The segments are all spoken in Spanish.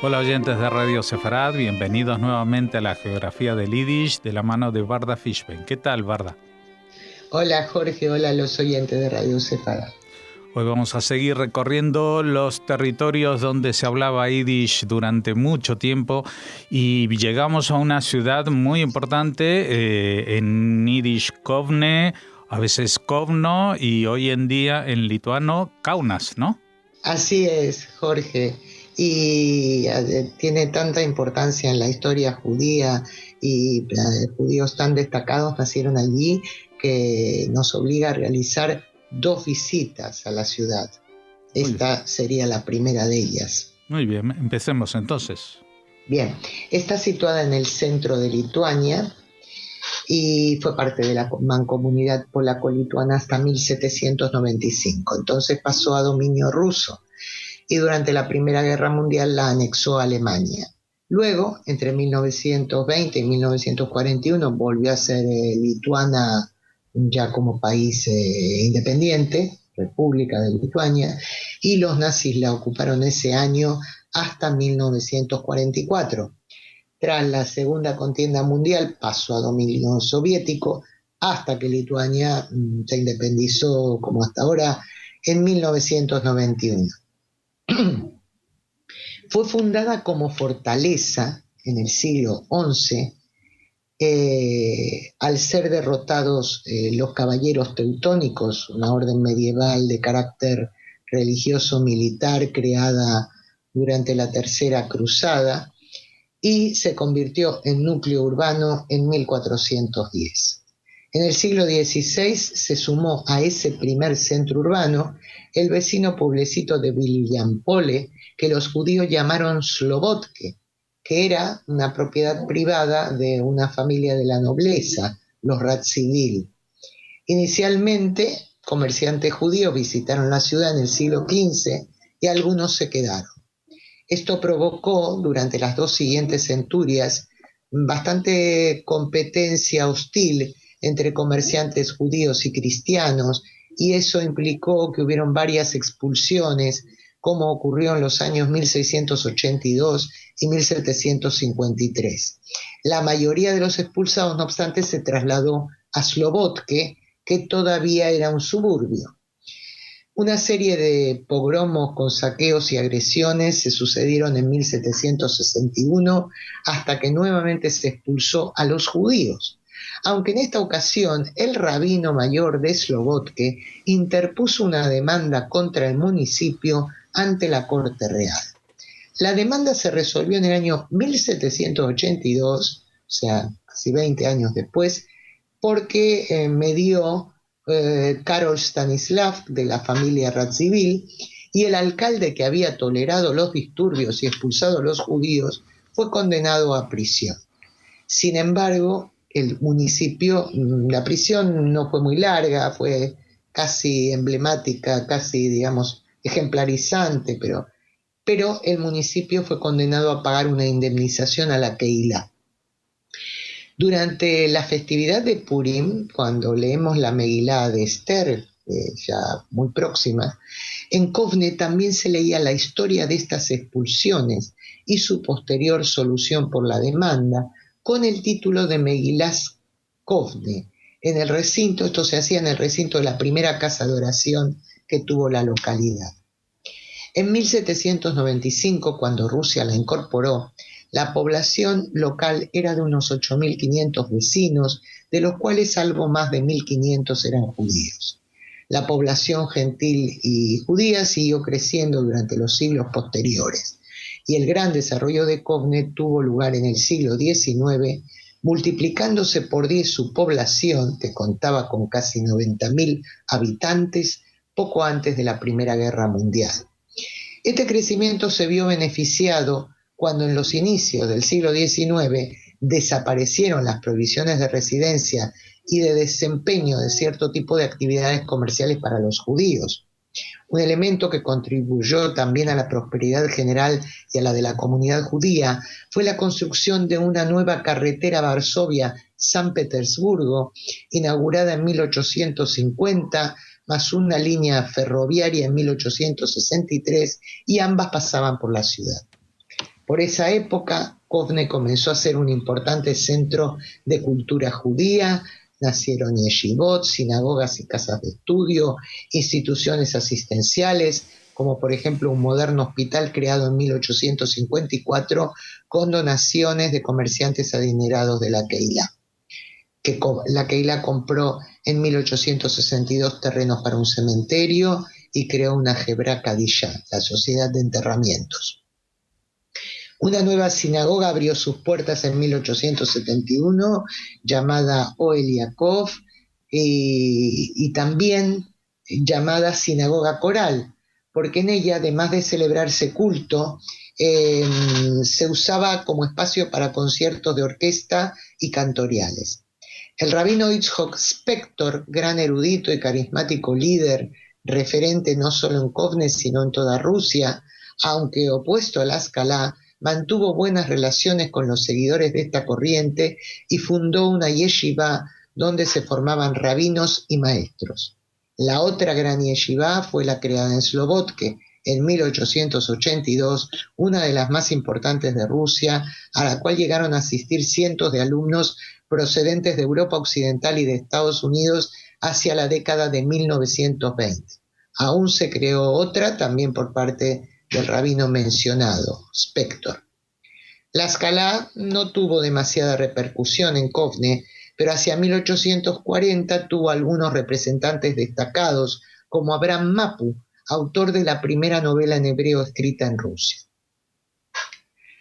Hola oyentes de Radio Sefarad, bienvenidos nuevamente a la Geografía del Yiddish de la mano de Varda Fishbein. ¿Qué tal, Varda? Hola Jorge, hola a los oyentes de Radio Sefarad. Hoy vamos a seguir recorriendo los territorios donde se hablaba Yiddish durante mucho tiempo y llegamos a una ciudad muy importante en Yiddish Kovne, a veces Kovno y hoy en día en lituano Kaunas, ¿no? Así es, Jorge, y tiene tanta importancia en la historia judía y judíos tan destacados nacieron allí que nos obliga a realizar 2 visitas a la ciudad. Esta sería la primera de ellas. Muy bien, empecemos entonces. Bien, está situada en el centro de Lituania y fue parte de la mancomunidad polaco-lituana hasta 1795. Entonces pasó a dominio ruso y durante la Primera Guerra Mundial la anexó a Alemania. Luego, entre 1920 y 1941, volvió a ser lituana ya como país independiente, República de Lituania, y los nazis la ocuparon ese año hasta 1944. Tras la Segunda Contienda Mundial pasó a dominio soviético hasta que Lituania se independizó como hasta ahora en 1991. Fue fundada como fortaleza en el siglo XI al ser derrotados los caballeros teutónicos, una orden medieval de carácter religioso militar creada durante la Tercera Cruzada, y se convirtió en núcleo urbano en 1410. En el siglo XVI se sumó a ese primer centro urbano el vecino pueblecito de Vilijampole, que los judíos llamaron Slobodke, que era una propiedad privada de una familia de la nobleza, los Radziwill. Inicialmente, comerciantes judíos visitaron la ciudad en el siglo XV y algunos se quedaron. Esto provocó, durante las 2 siguientes centurias, bastante competencia hostil entre comerciantes judíos y cristianos, y eso implicó que hubieron varias expulsiones, como ocurrió en los años 1682 y 1753. La mayoría de los expulsados, no obstante, se trasladó a Slobodke, que todavía era un suburbio. Una serie de pogromos con saqueos y agresiones se sucedieron en 1761 hasta que nuevamente se expulsó a los judíos, aunque en esta ocasión el rabino mayor de Slobodke interpuso una demanda contra el municipio ante la Corte Real. La demanda se resolvió en el año 1782, o sea, casi 20 años después, porque medió Karol Stanislav de la familia Radziwill, y el alcalde que había tolerado los disturbios y expulsado a los judíos fue condenado a prisión. Sin embargo, el municipio, la prisión no fue muy larga, fue casi emblemática, casi, digamos, ejemplarizante, pero el municipio fue condenado a pagar una indemnización a la Keilah. Durante la festividad de Purim, cuando leemos la Megilá de Esther, ya muy próxima, en Kovne también se leía la historia de estas expulsiones y su posterior solución por la demanda, con el título de Megilás Kovne. En el recinto, esto se hacía en el recinto de la primera casa de oración que tuvo la localidad. En 1795, cuando Rusia la incorporó, la población local era de unos 8.500 vecinos, de los cuales algo más de 1.500 eran judíos. La población gentil y judía siguió creciendo durante los siglos posteriores, y el gran desarrollo de Kovne tuvo lugar en el siglo XIX, multiplicándose por 10 su población, que contaba con casi 90.000 habitantes, poco antes de la Primera Guerra Mundial. Este crecimiento se vio beneficiado cuando en los inicios del siglo XIX desaparecieron las prohibiciones de residencia y de desempeño de cierto tipo de actividades comerciales para los judíos. Un elemento que contribuyó también a la prosperidad general y a la de la comunidad judía fue la construcción de una nueva carretera Varsovia-San Petersburgo, inaugurada en 1850, más una línea ferroviaria en 1863, y ambas pasaban por la ciudad. Por esa época, Kovne comenzó a ser un importante centro de cultura judía. Nacieron yeshivot, sinagogas y casas de estudio, instituciones asistenciales, como por ejemplo un moderno hospital creado en 1854 con donaciones de comerciantes adinerados de la Keilah. La Keilah compró en 1862 terrenos para un cementerio y creó una Hebra Kadisha, la Sociedad de Enterramientos. Una nueva sinagoga abrió sus puertas en 1871, llamada Ohel Yaakov, y también llamada Sinagoga Coral, porque en ella, además de celebrarse culto, se usaba como espacio para conciertos de orquesta y cantoriales. El rabino Yitzhak Spector, gran erudito y carismático líder, referente no solo en Kovne, sino en toda Rusia, aunque opuesto a la Haskalah, mantuvo buenas relaciones con los seguidores de esta corriente y fundó una yeshiva donde se formaban rabinos y maestros. La otra gran yeshiva fue la creada en Slobodke en 1882, una de las más importantes de Rusia, a la cual llegaron a asistir cientos de alumnos procedentes de Europa Occidental y de Estados Unidos hacia la década de 1920. Aún se creó otra, también por parte del rabino mencionado, Spector. La Haskalah no tuvo demasiada repercusión en Kovne, pero hacia 1840 tuvo algunos representantes destacados, como Abraham Mapu, autor de la primera novela en hebreo escrita en Rusia.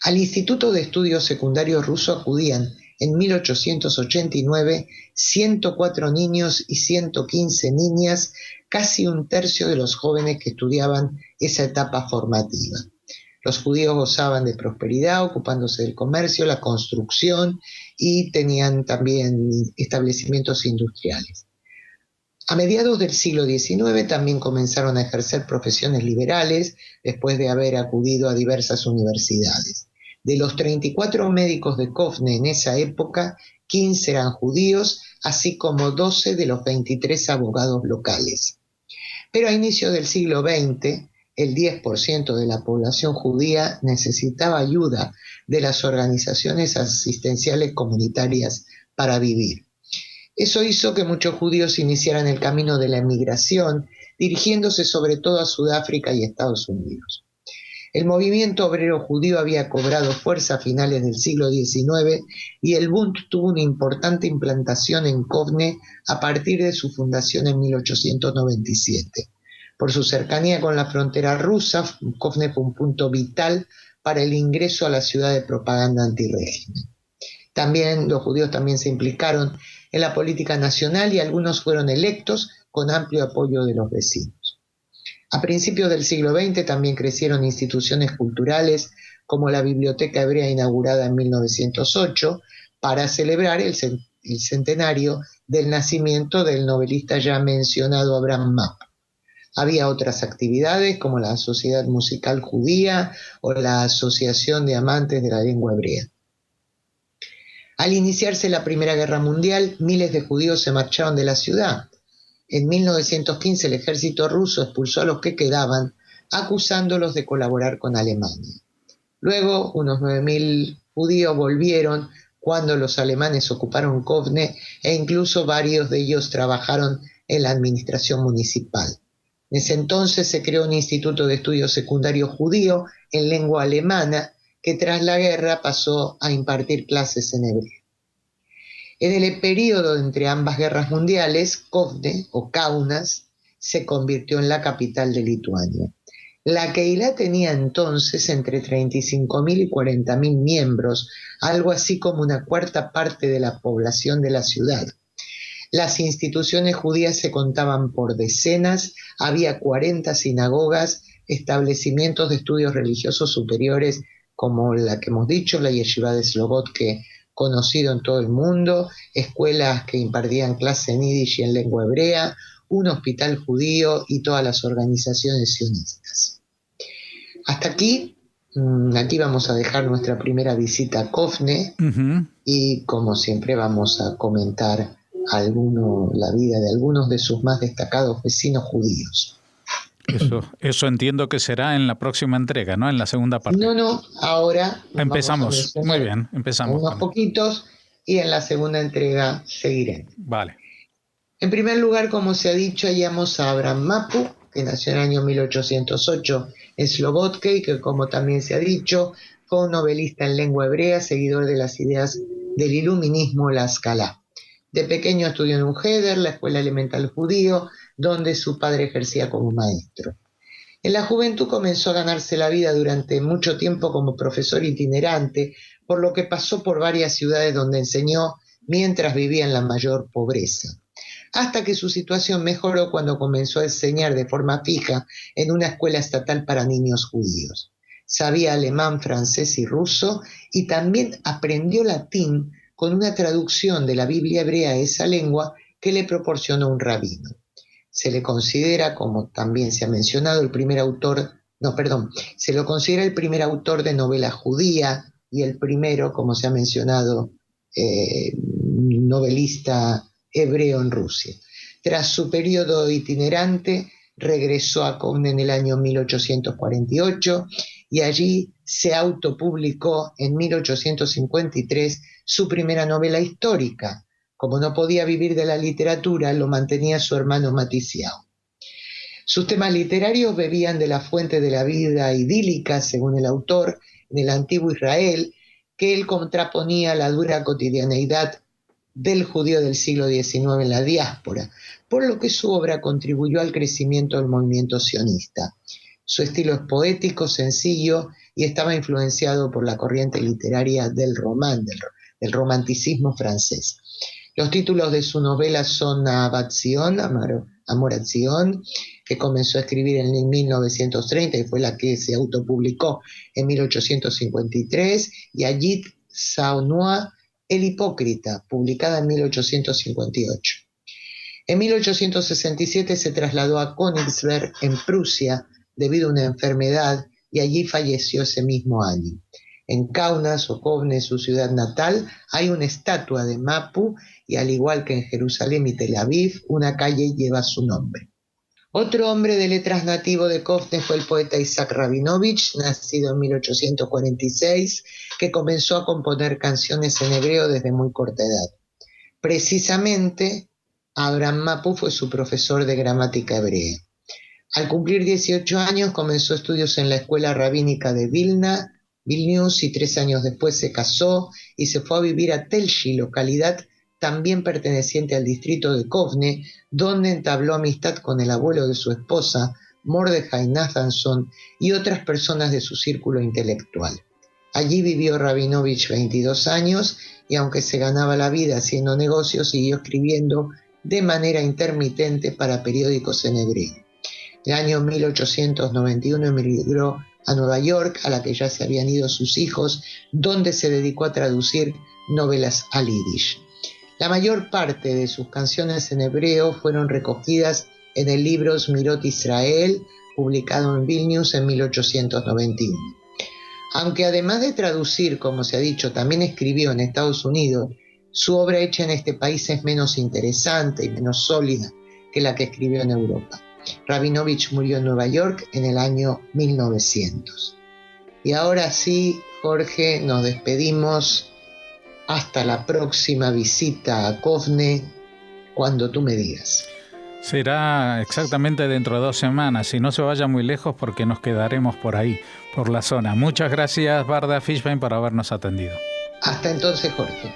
Al Instituto de Estudios Secundarios Ruso acudían en 1889 104 niños y 115 niñas, casi un tercio de los jóvenes que estudiaban esa etapa formativa. Los judíos gozaban de prosperidad, ocupándose del comercio, la construcción y tenían también establecimientos industriales. A mediados del siglo XIX también comenzaron a ejercer profesiones liberales después de haber acudido a diversas universidades. De los 34 médicos de Kovne en esa época, 15 eran judíos, así como 12 de los 23 abogados locales. Pero a inicios del siglo XX, el 10% de la población judía necesitaba ayuda de las organizaciones asistenciales comunitarias para vivir. Eso hizo que muchos judíos iniciaran el camino de la emigración, dirigiéndose sobre todo a Sudáfrica y Estados Unidos. El movimiento obrero judío había cobrado fuerza a finales del siglo XIX y el Bund tuvo una importante implantación en Kovne a partir de su fundación en 1897. Por su cercanía con la frontera rusa, Kovne fue un punto vital para el ingreso a la ciudad de propaganda antirrégimen. Los judíos también se implicaron en la política nacional y algunos fueron electos con amplio apoyo de los vecinos. A principios del siglo XX también crecieron instituciones culturales como la Biblioteca Hebrea inaugurada en 1908 para celebrar el centenario del nacimiento del novelista ya mencionado Abraham Mapu. Había otras actividades como la Sociedad Musical Judía o la Asociación de Amantes de la Lengua Hebrea. Al iniciarse la Primera Guerra Mundial, miles de judíos se marcharon de la ciudad. En 1915 el ejército ruso expulsó a los que quedaban, acusándolos de colaborar con Alemania. Luego, unos 9.000 judíos volvieron cuando los alemanes ocuparon Kovne e incluso varios de ellos trabajaron en la administración municipal. En ese entonces se creó un instituto de estudios secundarios judío en lengua alemana que tras la guerra pasó a impartir clases en hebreo. En el periodo entre ambas guerras mundiales, Kovne o Kaunas se convirtió en la capital de Lituania. La Keilah tenía entonces entre 35.000 y 40.000 miembros, algo así como una cuarta parte de la población de la ciudad. Las instituciones judías se contaban por decenas, había 40 sinagogas, establecimientos de estudios religiosos superiores como la que hemos dicho, la Yeshiva de Slobodke, conocido en todo el mundo, escuelas que impartían clases en yiddish y en lengua hebrea, un hospital judío y todas las organizaciones sionistas. Hasta aquí vamos a dejar nuestra primera visita a Kovne y como siempre vamos a comentar la vida de algunos de sus más destacados vecinos judíos. Eso entiendo que será en la próxima entrega, ¿no? En la segunda parte. No, ahora empezamos. Muy bien, empezamos. Unos poquitos y en la segunda entrega seguiremos. Vale. En primer lugar, como se ha dicho, hallamos a Abraham Mapu, que nació en el año 1808 en Slobodka y que, como también se ha dicho, fue un novelista en lengua hebrea, seguidor de las ideas del iluminismo, la Escalá. De pequeño estudió en Uheder, la escuela elemental judío, donde su padre ejercía como maestro. En la juventud comenzó a ganarse la vida durante mucho tiempo como profesor itinerante, por lo que pasó por varias ciudades donde enseñó mientras vivía en la mayor pobreza. Hasta que su situación mejoró cuando comenzó a enseñar de forma fija en una escuela estatal para niños judíos. Sabía alemán, francés y ruso y también aprendió latín con una traducción de la Biblia hebrea a esa lengua que le proporcionó un rabino. Se le considera, como también se ha mencionado, se lo considera el primer autor de novela judía y el primero, como se ha mencionado, novelista hebreo en Rusia. Tras su periodo itinerante, regresó a Kovno en el año 1848 y allí se autopublicó en 1853 su primera novela histórica. Como no podía vivir de la literatura, lo mantenía su hermano Matisiao. Sus temas literarios bebían de la fuente de la vida idílica, según el autor, en el antiguo Israel, que él contraponía a la dura cotidianeidad del judío del siglo XIX en la diáspora, por lo que su obra contribuyó al crecimiento del movimiento sionista. Su estilo es poético, sencillo y estaba influenciado por la corriente literaria del romanticismo francés. Los títulos de su novela son Ahavat Zion, Amor a Zion, que comenzó a escribir en 1930 y fue la que se autopublicó en 1853, y Ayit Saunoa, El Hipócrita, publicada en 1858. En 1867 se trasladó a Königsberg, en Prusia, debido a una enfermedad, y allí falleció ese mismo año. En Kaunas o Kovno, su ciudad natal, hay una estatua de Mapu y al igual que en Jerusalén y Tel Aviv, una calle lleva su nombre. Otro hombre de letras nativo de Kovno fue el poeta Isaac Rabinovich, nacido en 1846, que comenzó a componer canciones en hebreo desde muy corta edad. Precisamente, Abraham Mapu fue su profesor de gramática hebrea. Al cumplir 18 años comenzó estudios en la escuela rabínica de Vilnius, y 3 años después se casó y se fue a vivir a Telshi, localidad también perteneciente al distrito de Kovno, donde entabló amistad con el abuelo de su esposa, Mordechai Nathanson, y otras personas de su círculo intelectual. Allí vivió Rabinovich 22 años y aunque se ganaba la vida haciendo negocios, siguió escribiendo de manera intermitente para periódicos en hebreo. En el año 1891 emigró a Nueva York, a la que ya se habían ido sus hijos, donde se dedicó a traducir novelas al yiddish. La mayor parte de sus canciones en hebreo fueron recogidas en el libro Smirot Israel, publicado en Vilnius en 1891. Aunque además de traducir, como se ha dicho, también escribió en Estados Unidos, su obra hecha en este país es menos interesante y menos sólida que la que escribió en Europa. Rabinovich murió en Nueva York en el año 1900. Y ahora sí, Jorge, nos despedimos. Hasta la próxima visita a Kovno, cuando tú me digas. Será exactamente dentro de 2 semanas. Y no se vaya muy lejos porque nos quedaremos por ahí, por la zona. Muchas gracias, Barda Fishbein, por habernos atendido. Hasta entonces, Jorge.